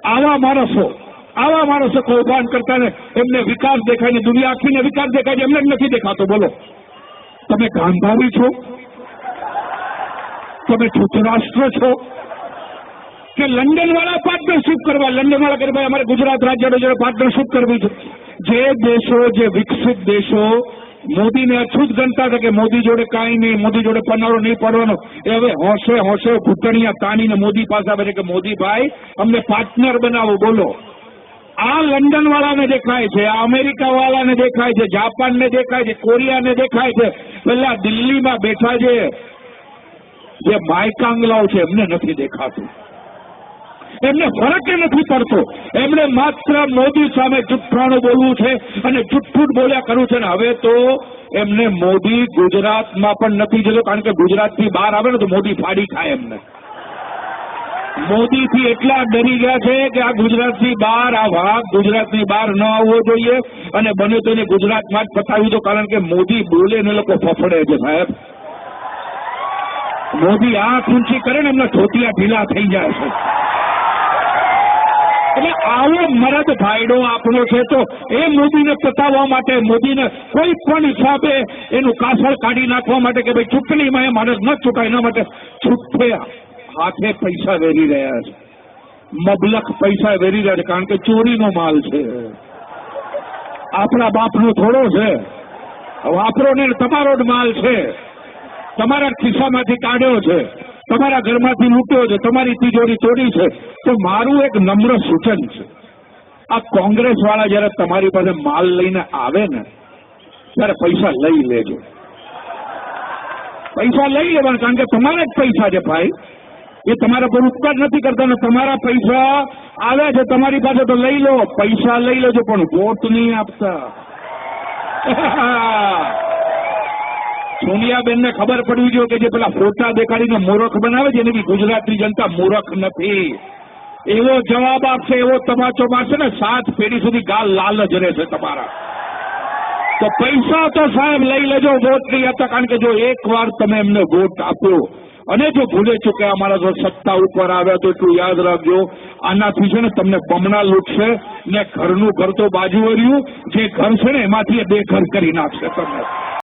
આવા માણસો કૌભાંડ કરતા ને એમને વિકાસ દેખાય ને દુનિયા આખીને વિકાસ દેખાય છે, એમને જ નથી દેખાતો. બોલો, તમે ગાંધારી છો? તમે ધૃતરાષ્ટ્ર છો? કે લંડન વાળા પાર્ટનરશિપ કરવા, લંડન વાળા કે ભાઈ અમારે ગુજરાત રાજ્ય જોડે પાર્ટનરશિપ કરવી છે. જે દેશો, જે વિકસિત દેશો મોદીને અછૂત ગણતા હતા કે મોદી જોડે કાંઈ નહીં, મોદી જોડે પનારો નહીં પડવાનો, એ હવે હોશે ઘૂંટણિયા તાણીને મોદી પાસે આવે છે કે મોદીભાઈ અમને પાર્ટનર બનાવો. બોલો, આ લંડન વાળાને દેખાય છે, આ અમેરિકા વાળાને દેખાય છે, જાપાનને દેખાય છે, કોરિયાને દેખાય છે, પેલા દિલ્હીમાં બેઠા છે જે માયકાંગલાઓ છે એમને નથી દેખાતું, એમને ફરક નથી પડતો. એમને માત્ર મોદી સામે જુઠ્ઠાણું બોલવું છે અને જુઠ્ઠું બોલ્યા કરવું છે. ને હવે તો એમને મોદી ગુજરાતમાં પણ નથી જતો, કારણ કે ગુજરાતથી બહાર આવે ને તો મોદી ફાડી ખાય. એમને મોદીથી એટલા ડરી ગયા છે કે આ ગુજરાતથી બહાર, આ ભાગ ગુજરાતની બહાર ન આવવો જોઈએ અને બને તો એને ગુજરાતમાં જ પતાવી દો, કારણ કે મોદી બોલે ને લોકો ફફડે છે સાહેબ. મોદી આંખ ઊંચી કરે ને એમના ધોતિયા ઢીલા થઈ જાય છે. એટલે આવો મરદ ભાઈડો આપણો છે, તો એ મોદીને પતાવવા માટે, મોદીને કોઈ પણ હિસાબે એનું કાસળ કાઢી નાખવા માટે કે ભાઈ ચૂંટણીમાં એ માણસ ન ચૂંટાય, એના માટે છૂટે હાથે પૈસા વેરી રહ્યા છે, મબલખ પૈસા વેરી રહ્યા છે, કારણ કે ચોરીનો માલ છે, આપણા બાપનો થોડો છે, વાપરો ને તમારો જ માલ છે, તમારા ખિસ્સામાંથી કાઢ્યો છે, તમારા ઘરમાંથી લૂંટ્યો છે, તમારી તિજોરી તોડી છે. તો મારું એક નમ્ર સૂચન છે, આ કોંગ્રેસ વાળા જયારે તમારી પાસે માલ લઈને આવે ને ત્યારે પૈસા લઈ લેજો, પૈસા લઈ લેવાના, કારણ કે તમારા જ પૈસા છે ભાઈ, એ તમારા પર ઉપકાર નથી કરતા ને તમારા પૈસા આવ્યા છે તમારી પાસે, તો લઈ લો, પૈસા લઈ લેજો, પણ વોટ નહીં આપતા. સોનિયાબેન ને ખબર પડવી જોઈએ કે જે પેલા ફોટા દેખાડીને મૂર્ખ બનાવે છે, એને બી ગુજરાતની જનતા મૂર્ખ નથી. એવો જવાબ આપશે, એવો તમાચો મારશે ને 7 પેઢી સુધી ગાલ લાલ જ રહેશે તમારા. તો પૈસા તો સાહેબ લઈ લેજો, વોટ નહીં આપતા, કારણ કે જો એકવાર તમે એમને વોટ આપ્યો અને જો ભૂલે ચૂકે અમારા જો સત્તા ઉપર આવ્યા તો એટલું યાદ રાખજો, આનાથી છે ને તમને બમણા લૂટશે ને ઘરનું ઘર તો બાજુ વર્યું, જે ઘર છે ને એમાંથી 2 ઘર કરી નાખશે તમને.